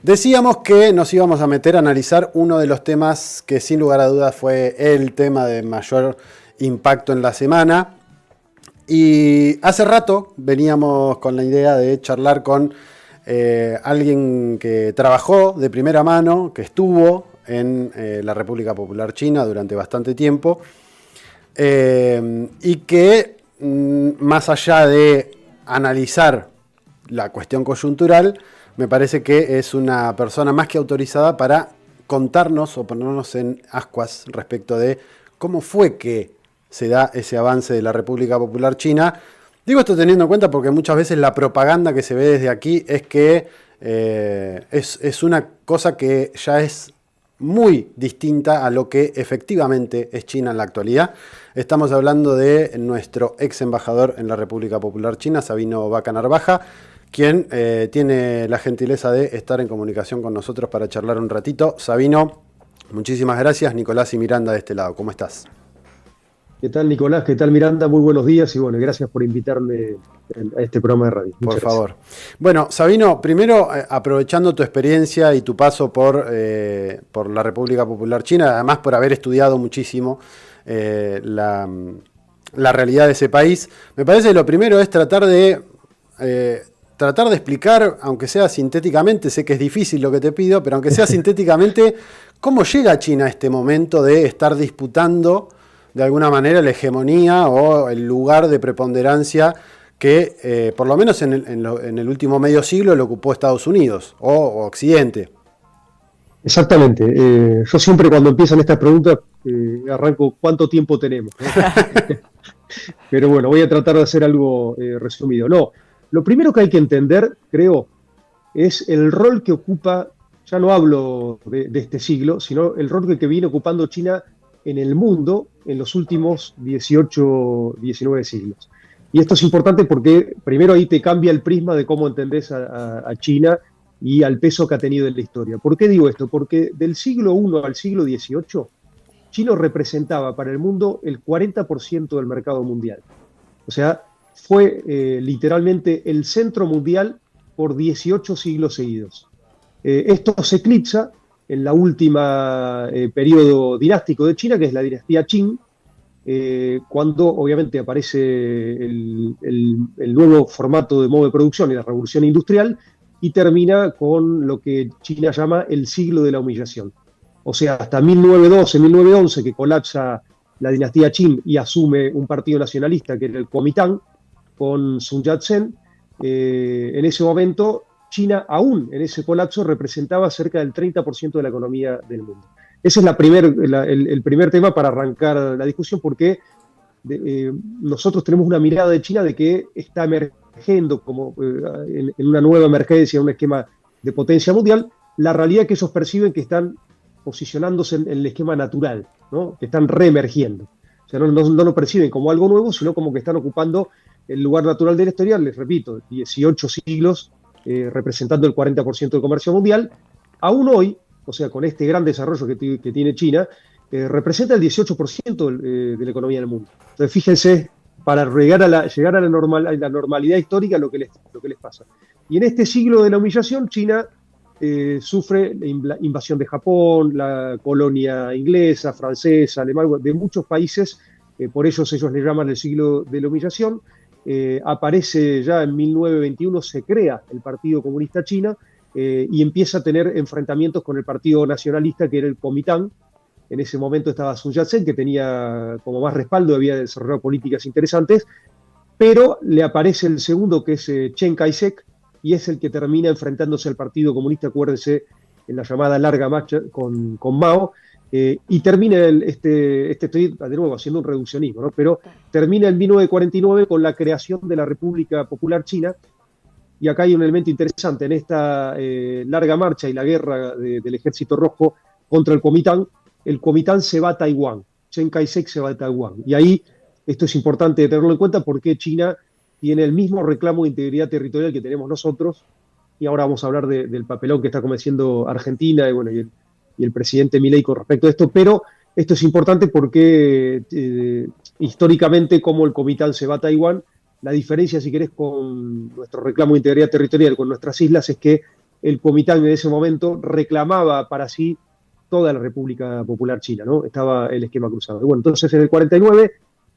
Decíamos que nos íbamos a meter a analizar uno de los temas que sin lugar a dudas fue el tema de mayor impacto en la semana. Y hace rato veníamos con la idea de charlar con alguien que trabajó de primera mano, que estuvo en la República Popular China durante bastante tiempo, y que más allá de analizar la cuestión coyuntural, me parece que es una persona más que autorizada para contarnos o ponernos en ascuas respecto de cómo fue que se da ese avance de la República Popular China. Digo esto teniendo en cuenta porque muchas veces la propaganda que se ve desde aquí es que es una cosa que ya es muy distinta a lo que efectivamente es China en la actualidad. Estamos hablando de nuestro ex embajador en la República Popular China, Sabino Vaca Narvaja, quien tiene la gentileza de estar en comunicación con nosotros para charlar un ratito. Sabino, muchísimas gracias. Nicolás y Miranda de este lado, ¿cómo estás? ¿Qué tal, Nicolás? ¿Qué tal, Miranda? Muy buenos días y bueno, gracias por invitarme a este programa de radio. Por favor. Bueno, Sabino, primero aprovechando tu experiencia y tu paso por la República Popular China, además por haber estudiado muchísimo la realidad de ese país, me parece que lo primero es tratar de explicar, aunque sea sintéticamente, sé que es difícil lo que te pido, pero aunque sea sintéticamente, cómo llega China a este momento de estar disputando de alguna manera la hegemonía o el lugar de preponderancia que por lo menos en el último medio siglo lo ocupó Estados Unidos o Occidente. Exactamente. Yo siempre cuando empiezan estas preguntas arranco ¿cuánto tiempo tenemos? ¿No? Pero bueno, voy a tratar de hacer algo resumido. No, lo primero que hay que entender, creo, es el rol que ocupa, ya no hablo de este siglo, sino el rol que viene ocupando China en el mundo en los últimos 18, 19 siglos. Y esto es importante porque primero ahí te cambia el prisma de cómo entendés a China y al peso que ha tenido en la historia. ¿Por qué digo esto? Porque del siglo I al siglo XVIII, China representaba para el mundo el 40% del mercado mundial. O sea, fue literalmente el centro mundial por 18 siglos seguidos. Esto se eclipsa en la última periodo dinástico de China, que es la dinastía Qing, cuando obviamente aparece el nuevo formato de modo de producción y la revolución industrial, y termina con lo que China llama el siglo de la humillación. O sea, hasta 1912, 1911, que colapsa la dinastía Qing y asume un partido nacionalista que era el Kuomintang, con Sun Yat-sen, en ese momento China, aún en ese colapso, representaba cerca del 30% de la economía del mundo. Ese es el primer tema para arrancar la discusión, porque nosotros tenemos una mirada de China de que está emergiendo como en una nueva emergencia, en un esquema de potencia mundial. La realidad es que ellos perciben que están posicionándose en el esquema natural, ¿no? Que están reemergiendo. O sea, no lo perciben como algo nuevo, sino como que están ocupando el lugar natural de la historia, les repito, 18 siglos, representando el 40% del comercio mundial. Aún hoy, o sea, con este gran desarrollo que tiene China, representa el 18% de la economía del mundo. Entonces, fíjense, para llegar a la normalidad histórica, lo que les pasa. Y en este siglo de la humillación, China sufre la invasión de Japón, la colonia inglesa, francesa, alemana, de muchos países, por ellos le llaman el siglo de la humillación. Aparece ya en 1921, se crea el Partido Comunista China y empieza a tener enfrentamientos con el Partido Nacionalista, que era el Kuomintang. En ese momento estaba Sun Yat-sen, que tenía como más respaldo, había desarrollado políticas interesantes, pero le aparece el segundo, que es Chiang Kai-shek, y es el que termina enfrentándose al Partido Comunista, acuérdense, en la llamada larga marcha con Mao, y termina estoy de nuevo haciendo un reduccionismo, ¿no? Pero termina en 1949 con la creación de la República Popular China, y acá hay un elemento interesante, en esta larga marcha y la guerra del Ejército Rojo contra el Kuomintang se va a Taiwán, Chiang Kai-shek se va a Taiwán, y ahí esto es importante tenerlo en cuenta porque China tiene el mismo reclamo de integridad territorial que tenemos nosotros, y ahora vamos a hablar del papelón que está cometiendo Argentina y el presidente Milei con respecto a esto, pero esto es importante porque históricamente, como el Kuomintang se va a Taiwán, la diferencia, si querés, con nuestro reclamo de integridad territorial con nuestras islas es que el Kuomintang en ese momento reclamaba para sí toda la República Popular China, ¿no? Estaba el esquema cruzado. Y bueno, entonces en el 49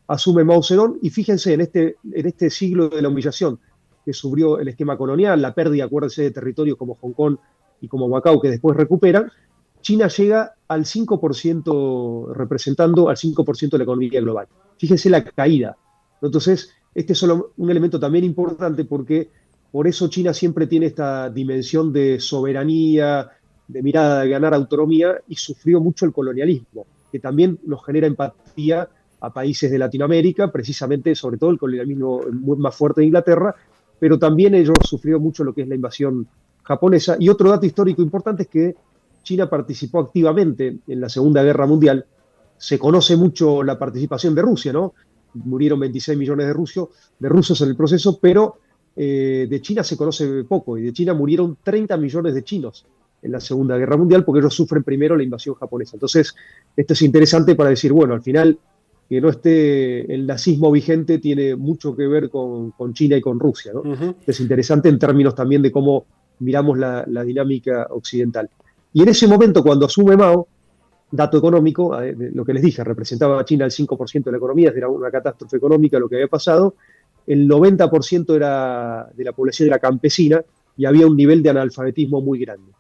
asume Mao Zedong, y fíjense en este siglo de la humillación que sufrió el esquema colonial, la pérdida, acuérdense, de territorios como Hong Kong y como Macao, que después recuperan, China llega al 5%, representando al 5% de la economía global. Fíjense la caída. Entonces, este es solo un elemento también importante, porque por eso China siempre tiene esta dimensión de soberanía, de mirada de ganar autonomía, y sufrió mucho el colonialismo, que también nos genera empatía a países de Latinoamérica, precisamente, sobre todo el colonialismo más fuerte de Inglaterra, pero también ellos sufrieron mucho lo que es la invasión japonesa. Y otro dato histórico importante es que China participó activamente en la Segunda Guerra Mundial. Se conoce mucho la participación de Rusia, ¿no? Murieron 26 millones de rusos en el proceso, pero de China se conoce poco, y de China murieron 30 millones de chinos en la Segunda Guerra Mundial, porque ellos sufren primero la invasión japonesa. Entonces, esto es interesante para decir, bueno, al final, que no esté el nazismo vigente tiene mucho que ver con China y con Rusia, ¿no? Ujú. Es interesante en términos también de cómo miramos la dinámica occidental. Y en ese momento, cuando asume Mao, dato económico, lo que les dije, representaba a China el 5% de la economía, era una catástrofe económica lo que había pasado, el 90% era de la población era campesina, y había un nivel de analfabetismo muy grande.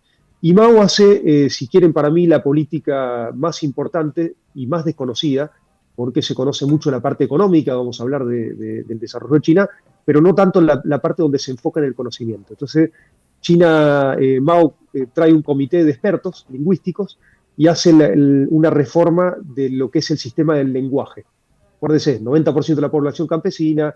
Y Mao hace, si quieren, para mí, la política más importante y más desconocida, porque se conoce mucho la parte económica, vamos a hablar del desarrollo de China, pero no tanto en la parte donde se enfoca en el conocimiento. Entonces, Mao trae un comité de expertos lingüísticos y hace una reforma de lo que es el sistema del lenguaje. Acuérdense, 90% de la población campesina,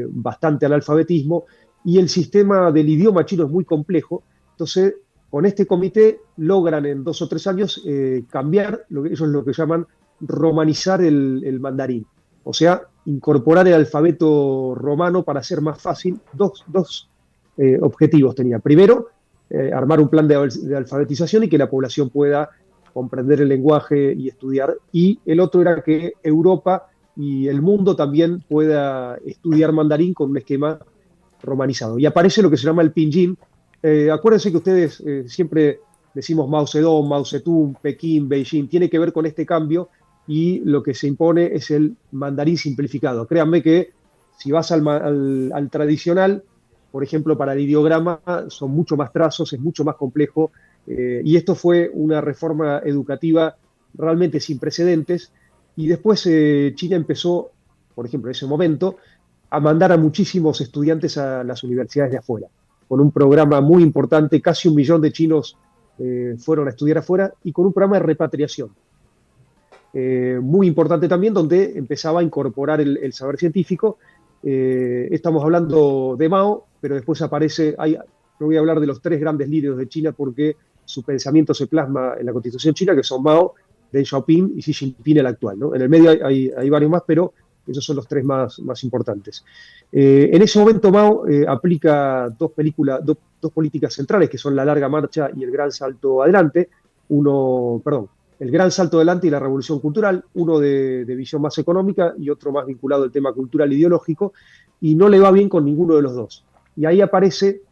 bastante analfabetismo, y el sistema del idioma chino es muy complejo. Entonces, con este comité logran en 2 o 3 años cambiar, ellos lo que llaman romanizar el mandarín. O sea, incorporar el alfabeto romano para hacer más fácil. Dos objetivos tenía. Primero, armar un plan de alfabetización y que la población pueda comprender el lenguaje y estudiar. Y el otro era que Europa y el mundo también pueda estudiar mandarín con un esquema romanizado. Y aparece lo que se llama el Pinyin. Acuérdense que ustedes siempre decimos Mao Zedong, Mao Zedong, Pekín, Beijing, tiene que ver con este cambio, y lo que se impone es el mandarín simplificado. Créanme que si vas al tradicional, por ejemplo, para el ideograma, son mucho más trazos, es mucho más complejo, y esto fue una reforma educativa realmente sin precedentes. Y después China empezó, por ejemplo, en ese momento, a mandar a muchísimos estudiantes a las universidades de afuera, con un programa muy importante. Casi 1 millón de chinos fueron a estudiar afuera, y con un programa de repatriación muy importante también, donde empezaba a incorporar el saber científico. Estamos hablando de Mao, pero después aparece, no voy a hablar de los 3 grandes líderes de China, porque su pensamiento se plasma en la Constitución china, que son Mao, Deng Xiaoping y Xi Jinping, el actual, ¿no? En el medio hay varios más, pero esos son los 3 más importantes. En ese momento Mao aplica dos políticas centrales, que son la larga marcha y el gran salto adelante. El gran salto adelante y la revolución cultural, uno de visión más económica y otro más vinculado al tema cultural e ideológico, y no le va bien con ninguno de los dos. Y ahí aparece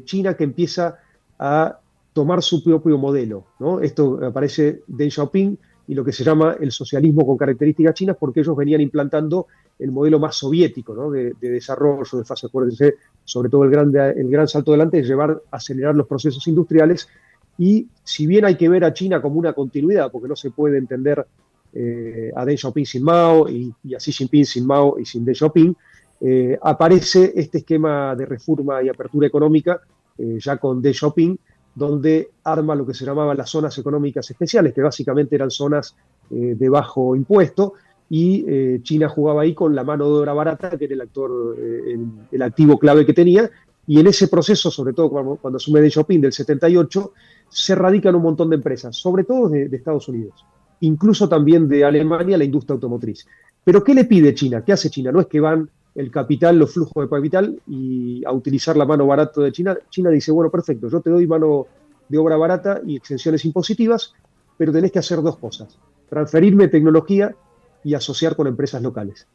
China, que empieza a tomar su propio modelo, ¿no? Esto aparece Deng Xiaoping y lo que se llama el socialismo con características chinas, porque ellos venían implantando el modelo más soviético, ¿no? de desarrollo, de fase. Acuérdense, sobre todo el gran salto adelante es acelerar los procesos industriales. Y si bien hay que ver a China como una continuidad, porque no se puede entender a Deng Xiaoping sin Mao y a Xi Jinping sin Mao y sin Deng Xiaoping, aparece este esquema de reforma y apertura económica ya con Deng Xiaoping, donde arma lo que se llamaban las zonas económicas especiales, que básicamente eran zonas de bajo impuesto, y China jugaba ahí con la mano de obra barata, que era el activo clave que tenía. Y en ese proceso, sobre todo cuando asume Deng Xiaoping del 78, se radican un montón de empresas, sobre todo de Estados Unidos, incluso también de Alemania, la industria automotriz. Pero ¿qué le pide China? ¿Qué hace China? No es que van el capital, los flujos de capital, y a utilizar la mano barata de China. China dice, bueno, perfecto, yo te doy mano de obra barata y exenciones impositivas, pero tenés que hacer 2 cosas: transferirme tecnología y asociar con empresas locales.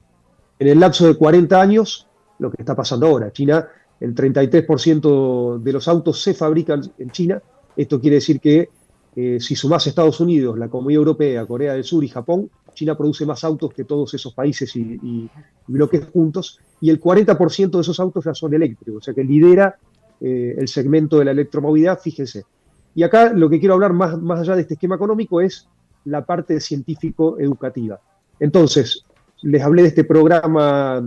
En el lapso de 40 años, lo que está pasando ahora, China el 33% de los autos se fabrican en China. Esto quiere decir que si sumás Estados Unidos, la Comunidad Europea, Corea del Sur y Japón, China produce más autos que todos esos países y bloques juntos, y el 40% de esos autos ya son eléctricos, o sea que lidera el segmento de la electromovilidad, fíjense. Y acá lo que quiero hablar más allá de este esquema económico es la parte científico-educativa. Entonces, les hablé de este programa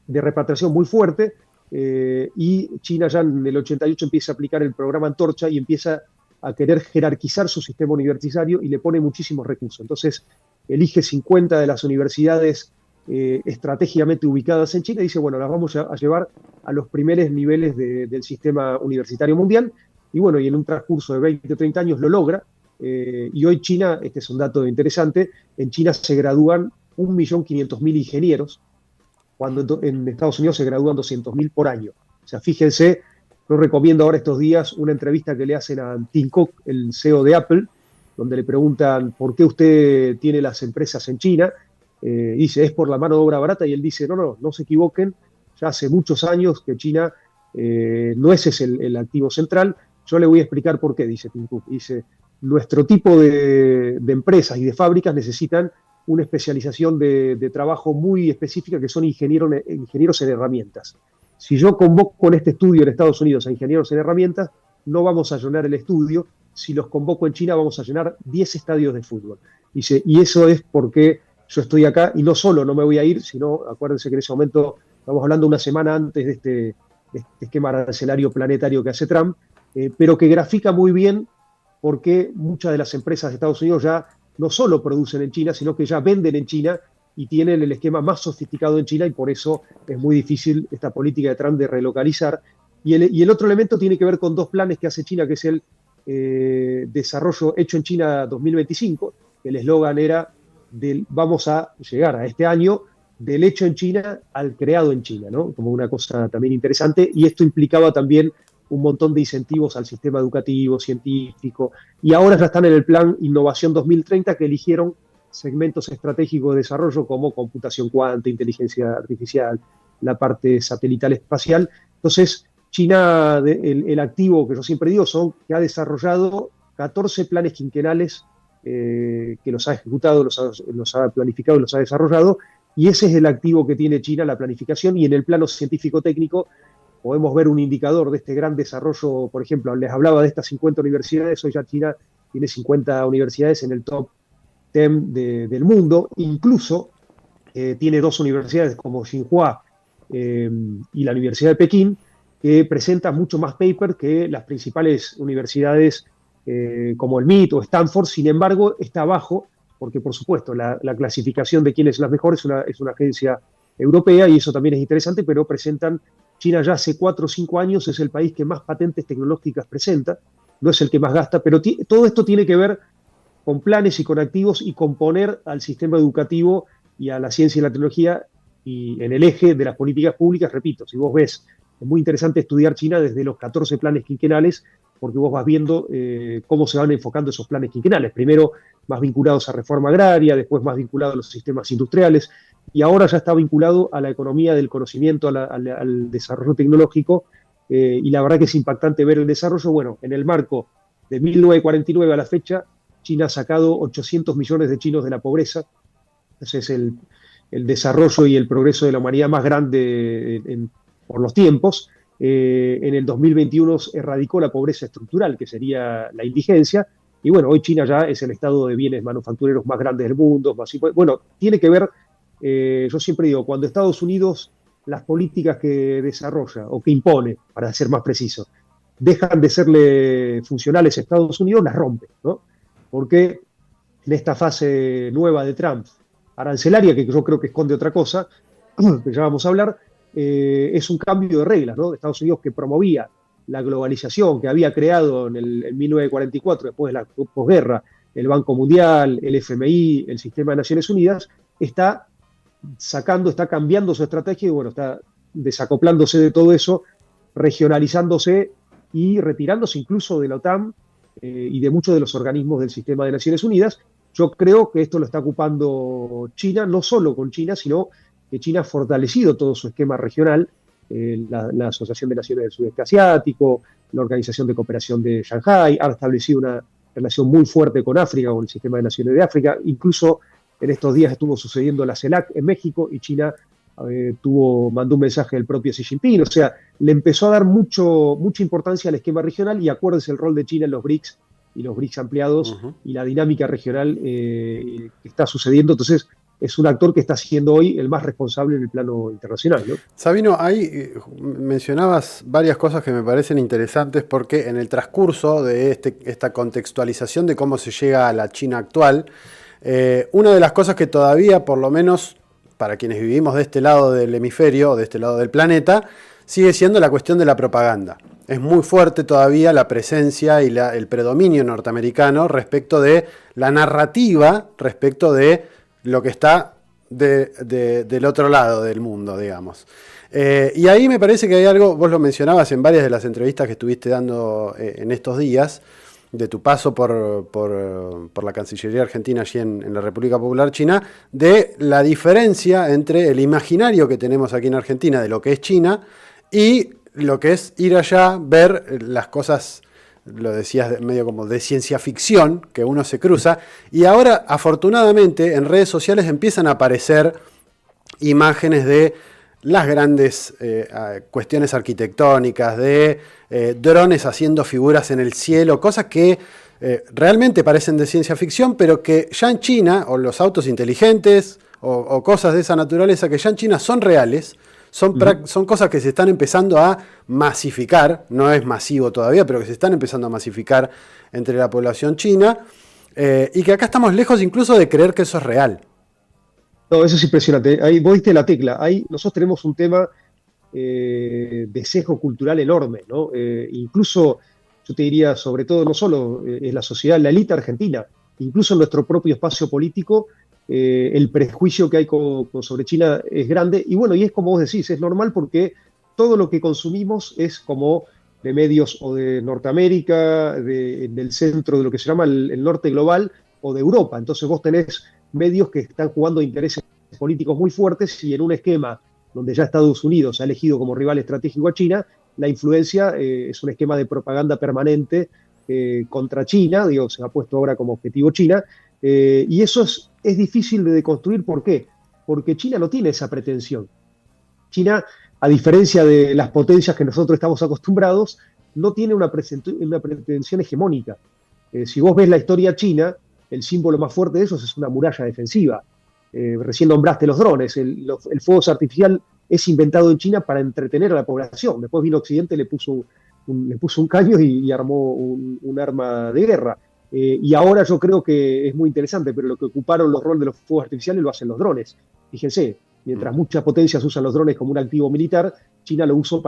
de repatriación muy fuerte, y China ya en el 88 empieza a aplicar el programa Antorcha y empieza a querer jerarquizar su sistema universitario y le pone muchísimos recursos. Entonces, elige 50 de las universidades estratégicamente ubicadas en China y dice, bueno, las vamos a llevar a los primeros niveles del sistema universitario mundial. Y bueno, y en un transcurso de 20 o 30 años lo logra. Y hoy China, este es un dato interesante, en China se gradúan 1.500.000 ingenieros, cuando en Estados Unidos se gradúan 200.000 por año. O sea, fíjense, yo recomiendo ahora estos días una entrevista que le hacen a Tim Cook, el CEO de Apple, donde le preguntan por qué usted tiene las empresas en China. Dice, es por la mano de obra barata, y él dice, no se equivoquen, ya hace muchos años que China no ese es el activo central. Yo le voy a explicar por qué, dice Tim Cook. Dice, nuestro tipo de empresas y de fábricas necesitan una especialización de trabajo muy específica, que son ingenieros en herramientas. Si yo convoco en este estudio en Estados Unidos a ingenieros en herramientas, no vamos a llenar el estudio. Si los convoco en China, vamos a llenar 10 estadios de fútbol. Dice, y eso es porque yo estoy acá, y no solo no me voy a ir, sino, acuérdense que en ese momento, estamos hablando una semana antes de este esquema arancelario planetario que hace Trump, pero que grafica muy bien por qué muchas de las empresas de Estados Unidos ya no solo producen en China, sino que ya venden en China y tienen el esquema más sofisticado en China, y por eso es muy difícil esta política de Trump de relocalizar. Y el otro elemento tiene que ver con dos planes que hace China, que es el desarrollo hecho en China 2025, que el eslogan era vamos a llegar a este año del hecho en China al creado en China, ¿no? Como una cosa también interesante, y esto implicaba también un montón de incentivos al sistema educativo, científico, y ahora ya están en el plan Innovación 2030, que eligieron segmentos estratégicos de desarrollo como computación cuántica, inteligencia artificial, la parte satelital espacial. Entonces, China, el activo que yo siempre digo, que ha desarrollado 14 planes quinquenales, que los ha ejecutado, los ha planificado y los ha desarrollado, y ese es el activo que tiene China, la planificación. Y en el plano científico-técnico podemos ver un indicador de este gran desarrollo. Por ejemplo, les hablaba de estas 50 universidades, hoy ya China tiene 50 universidades en el top 10 del mundo, incluso tiene dos universidades como Tsinghua y la Universidad de Pekín, que presentan mucho más paper que las principales universidades como el MIT o Stanford. Sin embargo, está abajo, porque por supuesto la clasificación de quién es la mejor es una agencia europea, y eso también es interesante, pero China ya hace 4 o 5 años es el país que más patentes tecnológicas presenta, no es el que más gasta, pero todo esto tiene que ver con planes y con activos, y con poner al sistema educativo y a la ciencia y la tecnología y en el eje de las políticas públicas. Repito, si vos ves, es muy interesante estudiar China desde los 14 planes quinquenales, porque vos vas viendo cómo se van enfocando esos planes quinquenales. Primero más vinculados a reforma agraria, después más vinculados a los sistemas industriales, y ahora ya está vinculado a la economía del conocimiento, al desarrollo tecnológico, y la verdad que es impactante ver el desarrollo. Bueno, en el marco de 1949 a la fecha, China ha sacado 800 millones de chinos de la pobreza. Ese es el desarrollo y el progreso de la humanidad más grande por los tiempos. En el 2021 erradicó la pobreza estructural, que sería la indigencia, y bueno, hoy China ya es el estado de bienes manufactureros más grande del mundo. Bueno, tiene que ver, yo siempre digo, cuando Estados Unidos, las políticas que desarrolla o que impone, para ser más preciso, dejan de serle funcionales a Estados Unidos, las rompe, ¿no? Porque en esta fase nueva de Trump, arancelaria, que yo creo que esconde otra cosa, que ya vamos a hablar, es un cambio de reglas, ¿no? De Estados Unidos, que promovía la globalización, que había creado en 1944, después de la posguerra, el Banco Mundial, el FMI, el Sistema de Naciones Unidas, está cambiando su estrategia, y bueno, está desacoplándose de todo eso, regionalizándose y retirándose incluso de la OTAN y de muchos de los organismos del Sistema de Naciones Unidas. Yo creo que esto lo está ocupando China, no solo con China, sino que China ha fortalecido todo su esquema regional, la Asociación de Naciones del Sudeste Asiático, la Organización de Cooperación de Shanghái, ha establecido una relación muy fuerte con África, con el Sistema de Naciones de África. Incluso en estos días estuvo sucediendo la CELAC en México y China mandó un mensaje del propio Xi Jinping. O sea, le empezó a dar mucha importancia al esquema regional, y acuérdense el rol de China en los BRICS y los BRICS ampliados y la dinámica regional que está sucediendo. Entonces, es un actor que está siendo hoy el más responsable en el plano internacional, ¿no? Sabino, ahí mencionabas varias cosas que me parecen interesantes, porque en el transcurso de esta contextualización de cómo se llega a la China actual, una de las cosas que todavía, por lo menos para quienes vivimos de este lado del hemisferio, de este lado del planeta, sigue siendo la cuestión de la propaganda. Es muy fuerte todavía la presencia y el predominio norteamericano respecto de la narrativa, respecto de lo que está del otro lado del mundo, digamos. Y ahí me parece que hay algo, vos lo mencionabas en varias de las entrevistas que estuviste dando en estos días, de tu paso por la Cancillería Argentina allí en la República Popular China, de la diferencia entre el imaginario que tenemos aquí en Argentina de lo que es China y lo que es ir allá, ver las cosas, lo decías medio como de ciencia ficción, que uno se cruza, y ahora afortunadamente en redes sociales empiezan a aparecer imágenes de las grandes cuestiones arquitectónicas, de drones haciendo figuras en el cielo, cosas que realmente parecen de ciencia ficción, pero que ya en China, o los autos inteligentes, o cosas de esa naturaleza, que ya en China son reales, son cosas que se están empezando a masificar, no es masivo todavía, pero que se están empezando a masificar entre la población china, y que acá estamos lejos incluso de creer que eso es real. No, eso es impresionante. Ahí vos diste la tecla. Ahí nosotros tenemos un tema de sesgo cultural enorme, ¿no? Incluso, yo te diría, sobre todo, no solo es la sociedad, la élite argentina, incluso en nuestro propio espacio político, el prejuicio que hay sobre China es grande. Y bueno, y es como vos decís, es normal porque todo lo que consumimos es como de medios o de Norteamérica, del centro de lo que se llama el norte global, o de Europa. Entonces vos tenés medios que están jugando intereses políticos muy fuertes, y en un esquema donde ya Estados Unidos ha elegido como rival estratégico a China, la influencia es un esquema de propaganda permanente contra China, digo, se ha puesto ahora como objetivo China, y eso es difícil de deconstruir. ¿Por qué? Porque China no tiene esa pretensión. China, a diferencia de las potencias que nosotros estamos acostumbrados, no tiene una pretensión hegemónica. Si vos ves la historia china, el símbolo más fuerte de eso es una muralla defensiva. Recién nombraste los drones. El fuego artificial es inventado en China para entretener a la población. Después vino Occidente, le puso un caño y armó un arma de guerra. Y ahora yo creo que es muy interesante, pero lo que ocuparon los roles de los fuegos artificiales lo hacen los drones. Fíjense, mientras muchas potencias usan los drones como un activo militar, China lo usa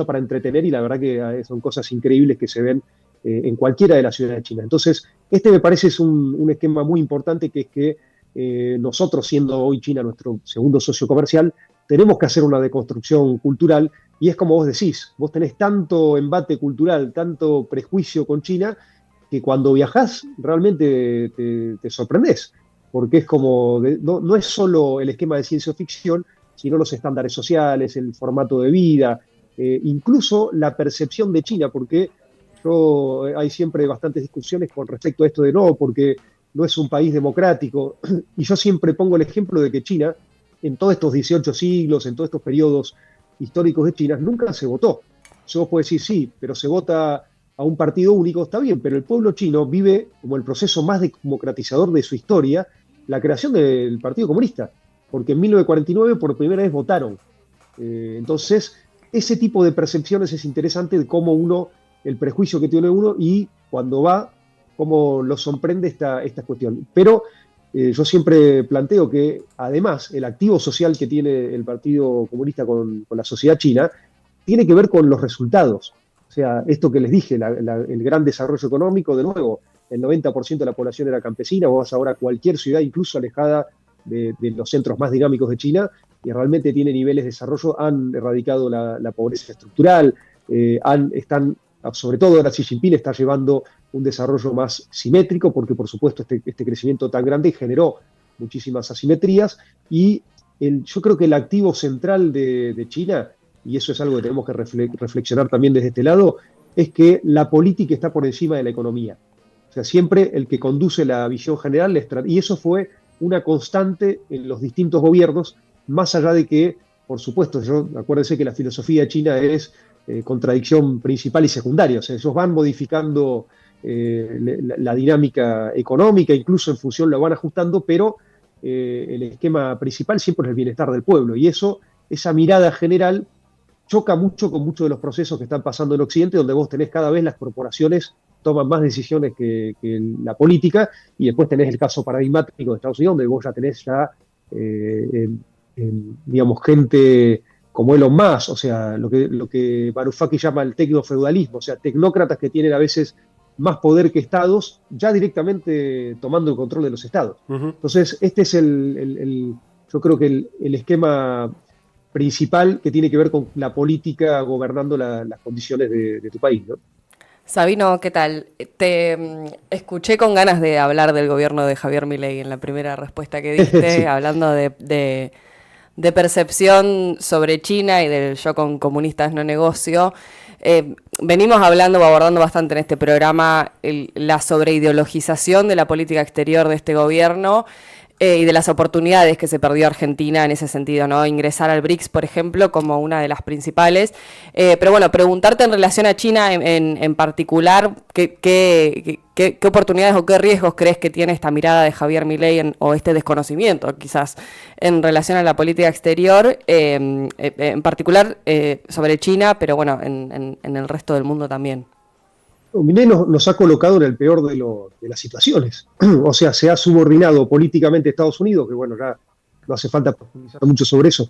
para entretener, y la verdad que son cosas increíbles que se ven en cualquiera de las ciudades de China. Entonces, me parece es un esquema muy importante, que es que nosotros, siendo hoy China nuestro segundo socio comercial, tenemos que hacer una deconstrucción cultural, y es como vos decís, vos tenés tanto embate cultural, tanto prejuicio con China, que cuando viajás realmente te sorprendés, porque es como, no es solo el esquema de ciencia ficción, sino los estándares sociales, el formato de vida, incluso la percepción de China, porque hay siempre bastantes discusiones con respecto a esto de no, porque no es un país democrático, y yo siempre pongo el ejemplo de que China, en todos estos 18 siglos, en todos estos periodos históricos de China, nunca se votó. Yo vos podés decir, sí, pero se vota a un partido único, está bien, pero el pueblo chino vive como el proceso más democratizador de su historia, la creación del Partido Comunista, porque en 1949 por primera vez votaron. Entonces, ese tipo de percepciones es interesante, de cómo el prejuicio que tiene uno, y cuando va, cómo lo sorprende esta cuestión. Pero yo siempre planteo que, además, el activo social que tiene el Partido Comunista con la sociedad china tiene que ver con los resultados. O sea, esto que les dije, el gran desarrollo económico, de nuevo, el 90% de la población era campesina. Vos vas ahora a cualquier ciudad, incluso alejada de los centros más dinámicos de China, y realmente tiene niveles de desarrollo, han erradicado la pobreza estructural, sobre todo ahora Xi Jinping está llevando un desarrollo más simétrico, porque por supuesto este crecimiento tan grande generó muchísimas asimetrías, y yo creo que el activo central de China y eso es algo que tenemos que reflexionar también desde este lado, es que la política está por encima de la economía. O sea, siempre el que conduce la visión general, y eso fue una constante en los distintos gobiernos, más allá de que, por supuesto, acuérdense que la filosofía china es contradicción principal y secundaria, o sea, ellos van modificando la dinámica económica, incluso en función lo van ajustando, pero el esquema principal siempre es el bienestar del pueblo, y esa mirada general choca mucho con muchos de los procesos que están pasando en Occidente, donde vos tenés cada vez las corporaciones toman más decisiones que la política, y después tenés el caso paradigmático de Estados Unidos, donde vos ya tenés digamos, gente como Elon Musk, o sea, lo que Varoufakis llama el tecnofeudalismo, o sea, tecnócratas que tienen a veces más poder que estados, ya directamente tomando el control de los estados. Ujú. Entonces, este es yo creo que el esquema principal que tiene que ver con la política gobernando las condiciones de tu país, ¿no? Sabino, ¿qué tal? Te escuché con ganas de hablar del gobierno de Javier Milei en la primera respuesta que diste, Sí. hablando de percepción sobre China y del yo con comunistas no negocio. Venimos hablando o abordando bastante en este programa la sobreideologización de la política exterior de este gobierno y de las oportunidades que se perdió Argentina en ese sentido, ¿no? Ingresar al BRICS, por ejemplo, como una de las principales. Pero bueno, preguntarte en relación a China en particular, ¿qué oportunidades o qué riesgos crees que tiene esta mirada de Javier Milei o este desconocimiento, quizás, en relación a la política exterior, en particular sobre China, pero bueno, en el resto del mundo también? Milei nos ha colocado en el peor de las situaciones. O sea, se ha subordinado políticamente a Estados Unidos, que bueno, ya no hace falta profundizar mucho sobre eso,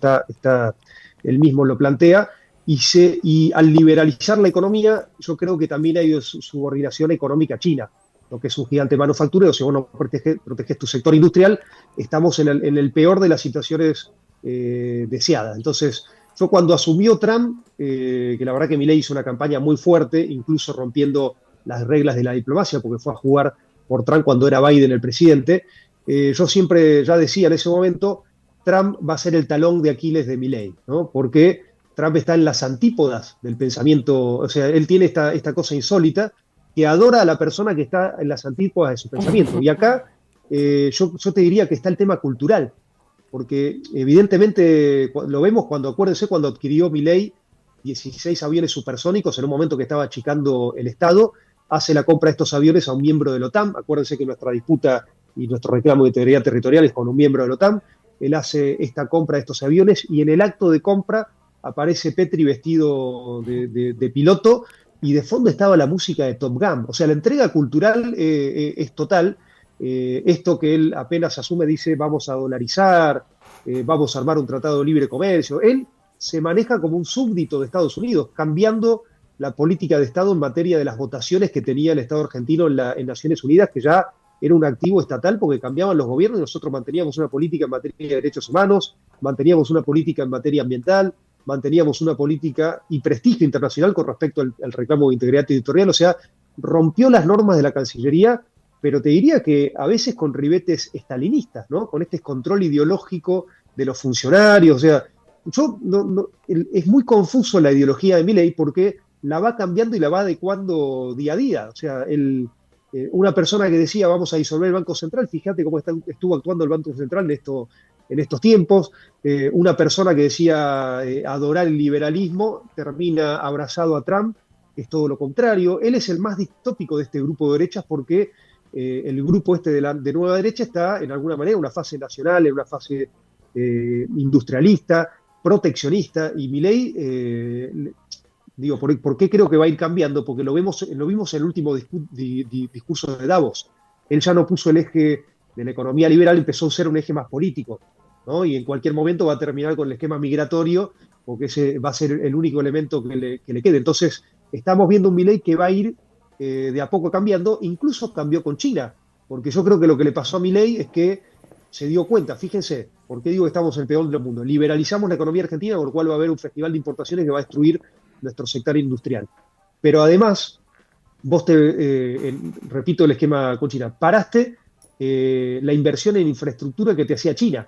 él mismo lo plantea, y al liberalizar la economía, yo creo que también hay subordinación económica a China, lo que es un gigante manufacturero. Si vos no proteges tu sector industrial, estamos en el peor de las situaciones deseadas. Entonces, yo cuando asumió Trump, que la verdad que Milei hizo una campaña muy fuerte, incluso rompiendo las reglas de la diplomacia, porque fue a jugar por Trump cuando era Biden el presidente, yo siempre ya decía en ese momento, Trump va a ser el talón de Aquiles de Milei, ¿no? Porque Trump está en las antípodas del pensamiento, o sea, él tiene esta cosa insólita, que adora a la persona que está en las antípodas de su pensamiento. Y acá yo te diría que está el tema cultural, porque evidentemente lo vemos acuérdense, cuando adquirió Milei 16 aviones supersónicos en un momento que estaba achicando el Estado, hace la compra de estos aviones a un miembro de la OTAN. Acuérdense que nuestra disputa y nuestro reclamo de integridad territorial es con un miembro de la OTAN. Él hace esta compra de estos aviones y en el acto de compra aparece Petri vestido de piloto y de fondo estaba la música de Top Gun. O sea, la entrega cultural es total. Esto que él apenas asume, dice vamos a dolarizar, vamos a armar un tratado de libre comercio. Él se maneja como un súbdito de Estados Unidos, cambiando la política de Estado en materia de las votaciones que tenía el Estado argentino en Naciones Unidas, que ya era un activo estatal porque cambiaban los gobiernos y nosotros manteníamos una política en materia de derechos humanos, manteníamos una política en materia ambiental, manteníamos una política y prestigio internacional con respecto al reclamo de integridad territorial. O sea, rompió las normas de la Cancillería, pero te diría que a veces con ribetes estalinistas, ¿no? Con este control ideológico de los funcionarios. O sea, es muy confuso la ideología de Milei porque la va cambiando y la va adecuando día a día. O sea, una persona que decía vamos a disolver el Banco Central, fíjate cómo estuvo actuando el Banco Central en estos tiempos. Una persona que decía adorar el liberalismo termina abrazado a Trump, es todo lo contrario. Él es el más distópico de este grupo de derechas porque el grupo de nueva derecha está en alguna manera en una fase nacional, en una fase industrialista, proteccionista, y Milei, digo, ¿por qué creo que va a ir cambiando? Porque lo vimos en el último discurso de Davos. Él ya no puso el eje de la economía liberal, empezó a ser un eje más político, ¿no? Y en cualquier momento va a terminar con el esquema migratorio, porque ese va a ser el único elemento que le quede. Entonces, estamos viendo un Milei que va a ir de a poco cambiando, incluso cambió con China, porque yo creo que lo que le pasó a Milei es que se dio cuenta, fíjense, ¿por qué digo que estamos en el peor del mundo? Liberalizamos la economía argentina, por lo cual va a haber un festival de importaciones que va a destruir nuestro sector industrial. Pero además, vos repito el esquema con China, paraste la inversión en infraestructura que te hacía China,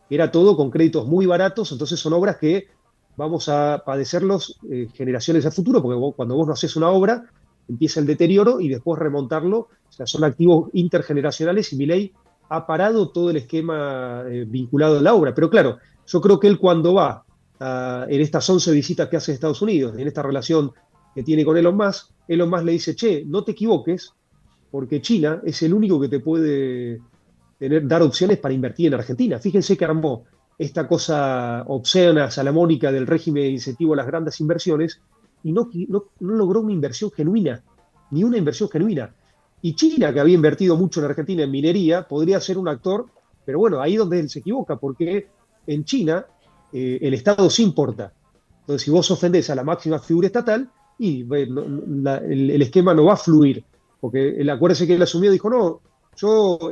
que era todo con créditos muy baratos, entonces son obras que vamos a padecerlos generaciones a futuro, porque cuando vos no haces una obra, empieza el deterioro y después remontarlo. O sea, son activos intergeneracionales y Milei ha parado todo el esquema vinculado a la obra. Pero claro, yo creo que él cuando va en estas 11 visitas que hace a Estados Unidos, en esta relación que tiene con Elon Musk le dice, che, no te equivoques, porque China es el único que te puede dar opciones para invertir en Argentina. Fíjense que armó esta cosa obscena, salamónica del régimen de incentivo a las grandes inversiones y no logró una inversión genuina, ni una inversión genuina. Y China, que había invertido mucho en Argentina en minería, podría ser un actor, pero bueno, ahí es donde él se equivoca, porque en China el Estado sí importa. Entonces, si vos ofendés a la máxima figura estatal, y bueno, el esquema no va a fluir, porque acuérdese que él asumió y dijo, no,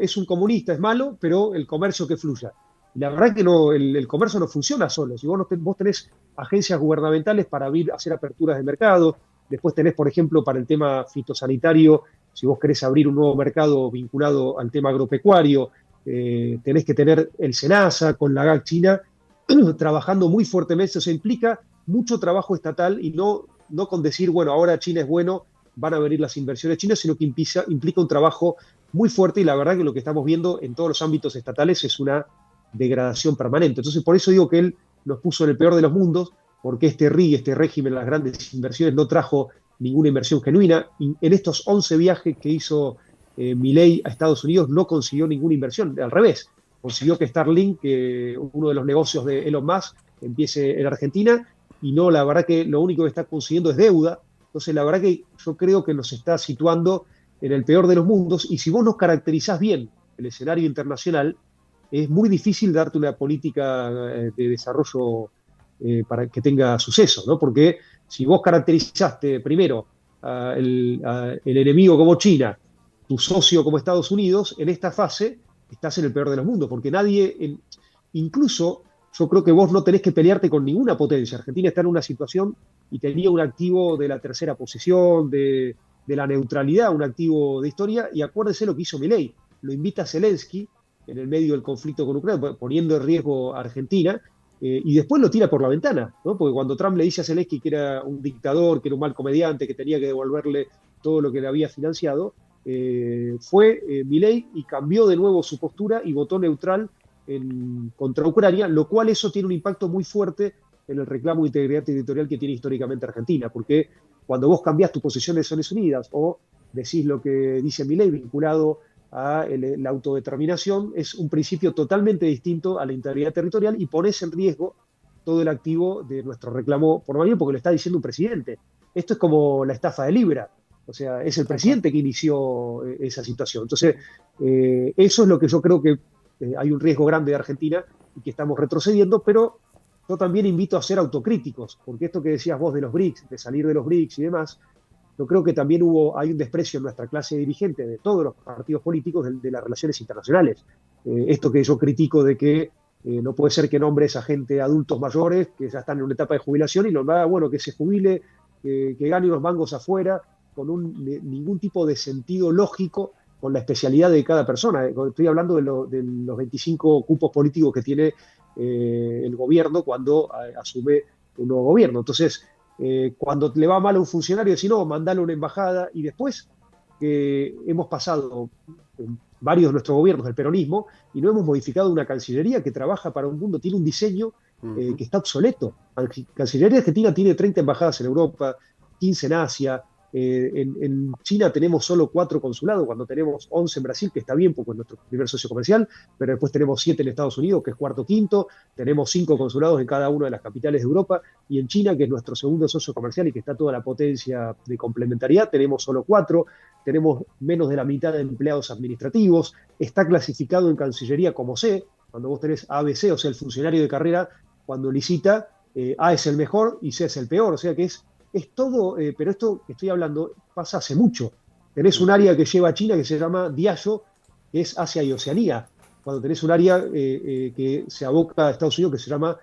es un comunista, es malo, pero el comercio que fluya. Y la verdad es que no, el comercio no funciona solo. Si vos tenés agencias gubernamentales para hacer aperturas de mercado, después tenés, por ejemplo, para el tema fitosanitario, si vos querés abrir un nuevo mercado vinculado al tema agropecuario, tenés que tener el SENASA con la GAC China trabajando muy fuertemente. Eso implica mucho trabajo estatal y no con decir, bueno, ahora China es bueno, van a venir las inversiones chinas, sino que implica un trabajo muy fuerte y la verdad que lo que estamos viendo en todos los ámbitos estatales es una degradación permanente. Entonces, por eso digo que él nos puso en el peor de los mundos, porque este régimen, las grandes inversiones, no trajo ninguna inversión genuina. Y en estos 11 viajes que hizo Milei a Estados Unidos no consiguió ninguna inversión, al revés, consiguió que Starlink, uno de los negocios de Elon Musk, empiece en Argentina, y no, la verdad que lo único que está consiguiendo es deuda. Entonces, la verdad que yo creo que nos está situando en el peor de los mundos, y si vos nos caracterizás bien el escenario internacional, es muy difícil darte una política de desarrollo para que tenga suceso, ¿no? Porque si vos caracterizaste primero el enemigo como China, tu socio como Estados Unidos, en esta fase estás en el peor de los mundos, porque incluso yo creo que vos no tenés que pelearte con ninguna potencia. Argentina está en una situación y tenía un activo de la tercera posición, de la neutralidad, un activo de historia, y acuérdese lo que hizo Milei. Lo invita a Zelensky en el medio del conflicto con Ucrania, poniendo en riesgo a Argentina, y después lo tira por la ventana, ¿no? Porque cuando Trump le dice a Zelensky que era un dictador, que era un mal comediante, que tenía que devolverle todo lo que le había financiado, fue Milei y cambió de nuevo su postura y votó neutral contra Ucrania, lo cual eso tiene un impacto muy fuerte en el reclamo de integridad territorial que tiene históricamente Argentina, porque cuando vos cambiás tu posición de Naciones Unidas o decís lo que dice Milei vinculado a la autodeterminación, es un principio totalmente distinto a la integridad territorial y pones en riesgo todo el activo de nuestro reclamo por María, porque lo está diciendo un presidente. Esto es como la estafa de Libra, o sea, es el presidente que inició esa situación. Entonces, eso es lo que yo creo que hay un riesgo grande de Argentina y que estamos retrocediendo, pero yo también invito a ser autocríticos, porque esto que decías vos de los BRICS, de salir de los BRICS y demás, yo creo que también hay un desprecio en nuestra clase dirigente de todos los partidos políticos de las relaciones internacionales. Esto que yo critico de que no puede ser que nombres a gente, adultos mayores, que ya están en una etapa de jubilación y lo haga, bueno, que se jubile, que gane unos mangos afuera, con ningún tipo de sentido lógico con la especialidad de cada persona. Estoy hablando de los 25 cupos políticos que tiene el gobierno cuando asume un nuevo gobierno. Entonces, cuando le va mal a un funcionario, decir, no, mandale una embajada, y después hemos pasado varios de nuestros gobiernos del peronismo y no hemos modificado una Cancillería que trabaja para un mundo, tiene un diseño que está obsoleto. La Cancillería Argentina tiene 30 embajadas en Europa, 15 en Asia. En China tenemos solo 4 consulados, cuando tenemos 11 en Brasil, que está bien porque es nuestro primer socio comercial, pero después tenemos 7 en Estados Unidos, que es cuarto quinto, tenemos 5 consulados en cada una de las capitales de Europa, y en China, que es nuestro segundo socio comercial y que está toda la potencia de complementariedad, tenemos solo 4, tenemos menos de la mitad de empleados administrativos, está clasificado en Cancillería como C, cuando vos tenés ABC, o sea, el funcionario de carrera, cuando licita, A es el mejor y C es el peor, o sea que es todo, pero esto que estoy hablando pasa hace mucho. Tenés un área que lleva a China que se llama Diallo, que es Asia y Oceanía. Cuando tenés un área que se aboca a Estados Unidos que se llama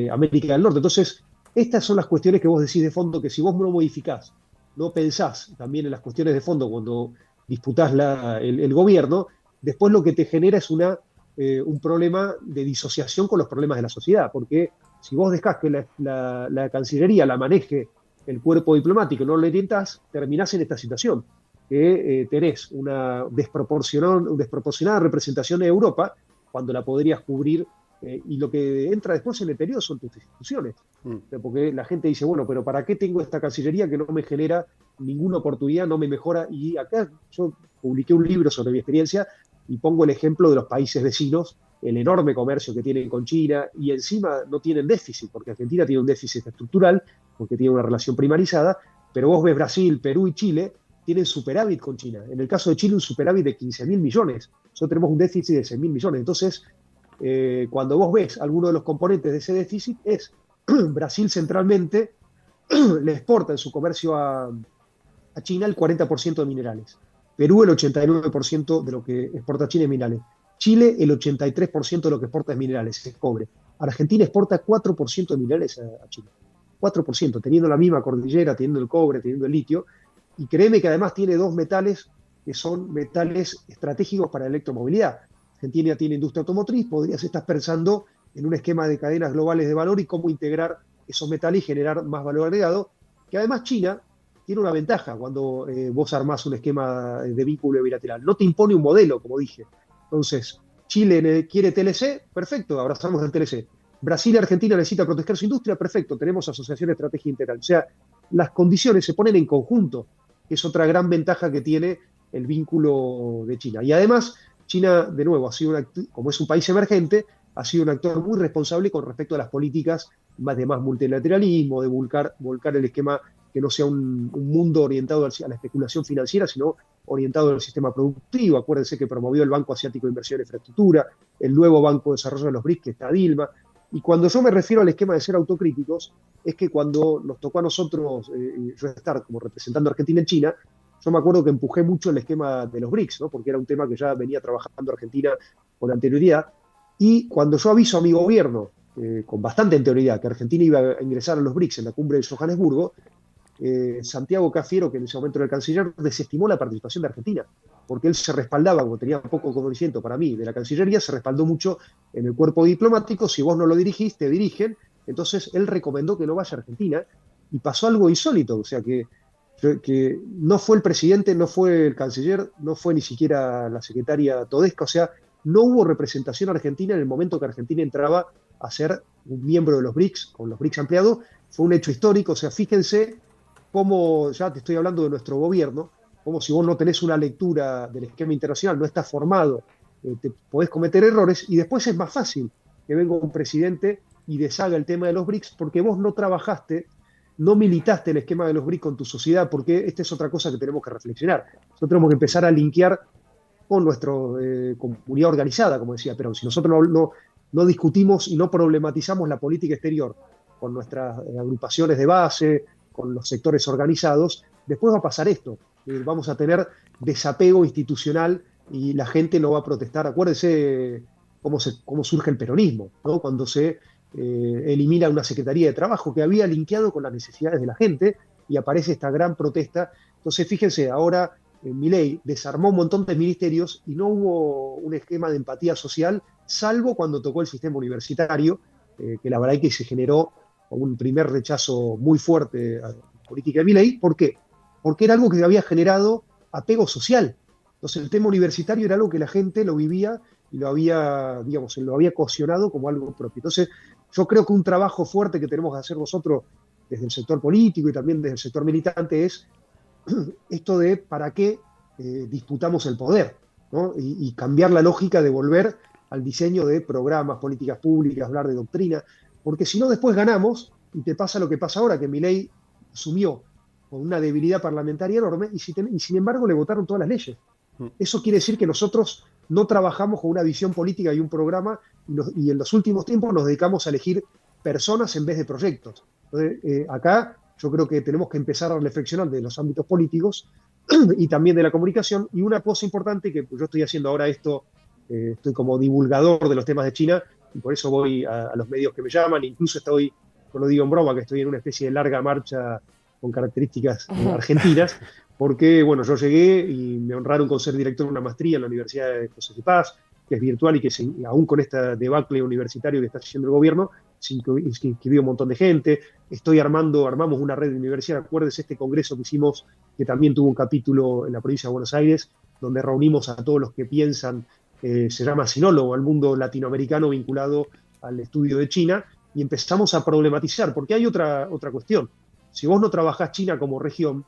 América del Norte. Entonces, estas son las cuestiones que vos decís de fondo, que si vos no modificás, no pensás también en las cuestiones de fondo cuando disputás el gobierno, después lo que te genera es un problema de disociación con los problemas de la sociedad, porque Si vos dejás que la Cancillería la maneje el cuerpo diplomático y no lo orientás, terminás en esta situación, que tenés una desproporcionada representación de Europa cuando la podrías cubrir, y lo que entra después en el periodo son tus instituciones. O sea, porque la gente dice, bueno, pero ¿para qué tengo esta Cancillería que no me genera ninguna oportunidad, no me mejora? Y acá yo publiqué un libro sobre mi experiencia y pongo el ejemplo de los países vecinos, el enorme comercio que tienen con China, y encima no tienen déficit, porque Argentina tiene un déficit estructural, porque tiene una relación primarizada, pero vos ves Brasil, Perú y Chile, tienen superávit con China. En el caso de Chile, un superávit de 15.000 millones. Nosotros tenemos un déficit de 6.000 millones. Entonces, cuando vos ves alguno de los componentes de ese déficit, es Brasil centralmente le exporta en su comercio a China el 40% de minerales. Perú el 89% de lo que exporta China es minerales. Chile el 83% de lo que exporta es minerales, es cobre. Argentina exporta 4% de minerales a China. 4%, teniendo la misma cordillera, teniendo el cobre, teniendo el litio. Y créeme que además tiene dos metales que son metales estratégicos para la electromovilidad. Argentina tiene industria automotriz, podrías estar pensando en un esquema de cadenas globales de valor y cómo integrar esos metales y generar más valor agregado, que además China tiene una ventaja cuando vos armás un esquema de vínculo bilateral. No te impone un modelo, como dije. Entonces, Chile quiere TLC, perfecto, abrazamos el TLC. Brasil y Argentina necesitan proteger su industria, perfecto, tenemos asociación estratégica integral. O sea, las condiciones se ponen en conjunto, que es otra gran ventaja que tiene el vínculo de China. Y además, China, de nuevo, como es un país emergente, ha sido un actor muy responsable con respecto a las políticas de más multilateralismo, de volcar el esquema que no sea un mundo orientado a la especulación financiera, sino orientado al sistema productivo. Acuérdense que promovió el Banco Asiático de Inversión e Infraestructura, el nuevo Banco de Desarrollo de los BRICS, que está Dilma. Y cuando yo me refiero al esquema de ser autocríticos, es que cuando nos tocó a nosotros, yo estar como representando a Argentina en China, yo me acuerdo que empujé mucho el esquema de los BRICS, ¿no? Porque era un tema que ya venía trabajando Argentina con anterioridad. Y cuando yo aviso a mi gobierno, con bastante anterioridad, que Argentina iba a ingresar a los BRICS en la cumbre de Johannesburgo, Santiago Cafiero, que en ese momento era el canciller, desestimó la participación de Argentina, porque él se respaldaba, como tenía poco conocimiento para mí de la Cancillería, se respaldó mucho en el cuerpo diplomático. Si vos no lo dirigís, te dirigen. Entonces él recomendó que no vaya a Argentina, y pasó algo insólito, o sea que no fue el presidente, no fue el canciller, no fue ni siquiera la secretaria Todesca, o sea, no hubo representación argentina en el momento que Argentina entraba a ser un miembro de los BRICS, con los BRICS ampliados. Fue un hecho histórico, o sea, fíjense cómo, ya te estoy hablando de nuestro gobierno, como si vos no tenés una lectura del esquema internacional, no estás formado, te podés cometer errores, y después es más fácil que venga un presidente y deshaga el tema de los BRICS, porque vos no trabajaste, no militaste el esquema de los BRICS con tu sociedad, porque esta es otra cosa que tenemos que reflexionar. Nosotros tenemos que empezar a linkear con nuestra comunidad organizada, como decía Perón. Si nosotros no discutimos y no problematizamos la política exterior con nuestras agrupaciones de base, con los sectores organizados, después va a pasar esto. Vamos a tener desapego institucional y la gente no va a protestar. Acuérdense cómo surge el peronismo, ¿no? Cuando se elimina una Secretaría de Trabajo que había linkeado con las necesidades de la gente, y aparece esta gran protesta. Entonces, fíjense, ahora Milei desarmó un montón de ministerios y no hubo un esquema de empatía social, salvo cuando tocó el sistema universitario, que la verdad es que se generó un primer rechazo muy fuerte a la política de Milei. ¿Por qué? Porque era algo que había generado apego social. Entonces el tema universitario era algo que la gente lo vivía y lo había cohesionado como algo propio. Entonces yo creo que un trabajo fuerte que tenemos que hacer nosotros desde el sector político y también desde el sector militante es esto de para qué disputamos el poder, ¿no? Y cambiar la lógica de volver al diseño de programas, políticas públicas, hablar de doctrina, porque si no después ganamos y te pasa lo que pasa ahora, que Milei asumió con una debilidad parlamentaria enorme y sin embargo le votaron todas las leyes. Eso quiere decir que nosotros no trabajamos con una visión política y un programa, y en los últimos tiempos nos dedicamos a elegir personas en vez de proyectos. Entonces, acá yo creo que tenemos que empezar a reflexionar de los ámbitos políticos y también de la comunicación. Y una cosa importante que yo estoy haciendo ahora esto, estoy como divulgador de los temas de China, y por eso voy a los medios que me llaman, incluso estoy, no lo digo en broma, que estoy en una especie de larga marcha con características argentinas, porque bueno, yo llegué y me honraron con ser director de una maestría en la Universidad de José de Paz, que es virtual y que aún con esta debacle universitario que está haciendo el gobierno, se inscribió un montón de gente. Armamos una red de universidad. Acuérdense este congreso que hicimos, que también tuvo un capítulo en la provincia de Buenos Aires, donde reunimos a todos los que piensan, se llama Sinólogo, al mundo latinoamericano vinculado al estudio de China, y empezamos a problematizar, porque hay otra cuestión. Si vos no trabajás China como región,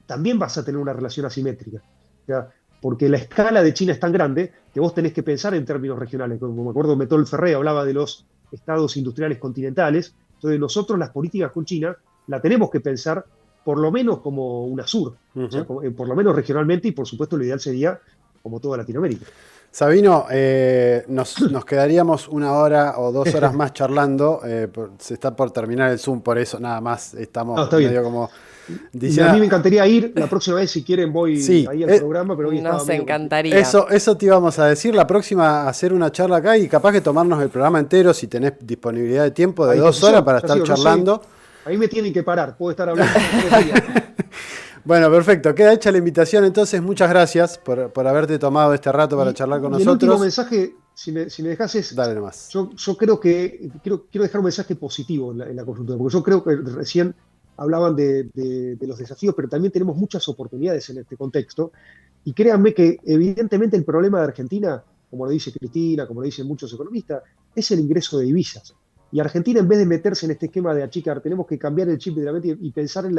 también vas a tener una relación asimétrica. O sea, porque la escala de China es tan grande que vos tenés que pensar en términos regionales. Como me acuerdo, Metol Ferré hablaba de los estados industriales continentales. Entonces nosotros las políticas con China la tenemos que pensar por lo menos como UNASUR, o sea, por lo menos regionalmente, y por supuesto lo ideal sería como toda Latinoamérica. Sabino, nos quedaríamos 1 hora o 2 horas más charlando. Se está por terminar el Zoom, por eso nada más estamos Está medio bien. como diciendo. A mí me encantaría ir, la próxima vez si quieren voy Sí, ahí al programa, pero hoy nos estaba encantaría. Eso te íbamos a decir, la próxima hacer una charla acá y capaz que tomarnos el programa entero si tenés disponibilidad de tiempo de 2 horas para estar charlando. Ahí me tienen que parar, puedo estar hablando 3 días. Bueno, perfecto. Queda hecha la invitación, entonces muchas gracias por haberte tomado este rato para charlar con nosotros. El último mensaje, si me dejas, es... Dale nomás. Yo creo que quiero dejar un mensaje positivo en la conjuntura, porque yo creo que recién hablaban de los desafíos, pero también tenemos muchas oportunidades en este contexto. Y créanme que evidentemente el problema de Argentina, como lo dice Cristina, como lo dicen muchos economistas, es el ingreso de divisas. Y Argentina, en vez de meterse en este esquema de achicar, tenemos que cambiar el chip de la mente y pensar en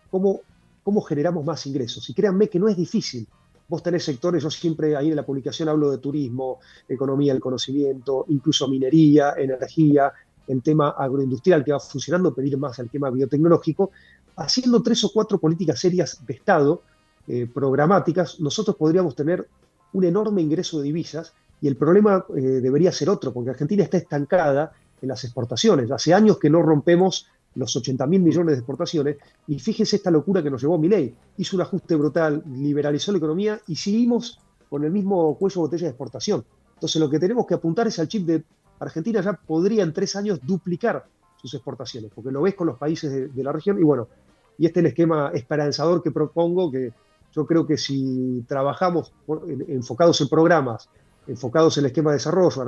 cómo generamos más ingresos. Y créanme que no es difícil. Vos tenés sectores, yo siempre ahí en la publicación hablo de turismo, economía del conocimiento, incluso minería, energía, el tema agroindustrial que va funcionando, pedir más al tema biotecnológico. Haciendo 3 o 4 políticas serias de Estado, programáticas, nosotros podríamos tener un enorme ingreso de divisas y el problema debería ser otro, porque Argentina está estancada en las exportaciones. Hace años que no rompemos los 80.000 millones de exportaciones, y fíjense esta locura que nos llevó Milei. Hizo un ajuste brutal, liberalizó la economía y seguimos con el mismo cuello de botella de exportación. Entonces lo que tenemos que apuntar es al chip de Argentina ya podría en 3 años duplicar sus exportaciones, porque lo ves con los países de la región, y bueno, y este es el esquema esperanzador que propongo, que yo creo que si trabajamos enfocados en programas, enfocados en el esquema de desarrollo,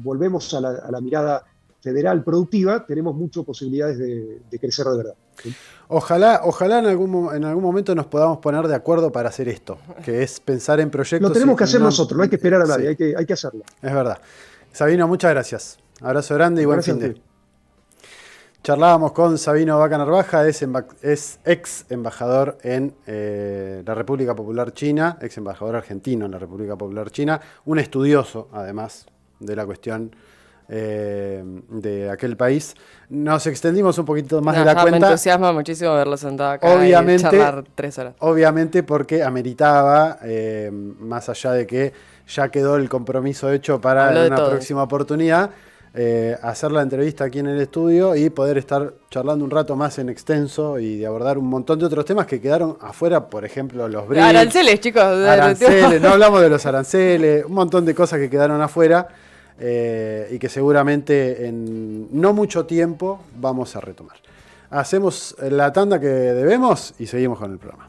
volvemos a la mirada federal productiva, tenemos muchas posibilidades de crecer de verdad. ¿Sí? Ojalá en algún momento nos podamos poner de acuerdo para hacer esto, que es pensar en proyectos. Lo tenemos que hacer nosotros, no hay que esperar a nadie, sí. hay que hacerlo. Es verdad. Sabino, muchas gracias. Abrazo grande y buen fin de. Charlábamos con Sabino Vaca Narvaja, es ex embajador en la República Popular China, ex embajador argentino en la República Popular China, un estudioso además de la cuestión de aquel país. Nos extendimos un poquito más de la cuenta. Me entusiasma muchísimo verlo sentado acá y charlar 3 horas. Obviamente porque ameritaba, más allá de que ya quedó el compromiso hecho para una próxima oportunidad, hacer la entrevista aquí en el estudio y poder estar charlando un rato más en extenso y de abordar un montón de otros temas que quedaron afuera, por ejemplo, los BRICS. Aranceles, chicos. Aranceles, no hablamos de los aranceles, un montón de cosas que quedaron afuera. Y que seguramente en no mucho tiempo vamos a retomar. Hacemos la tanda que debemos y seguimos con el programa.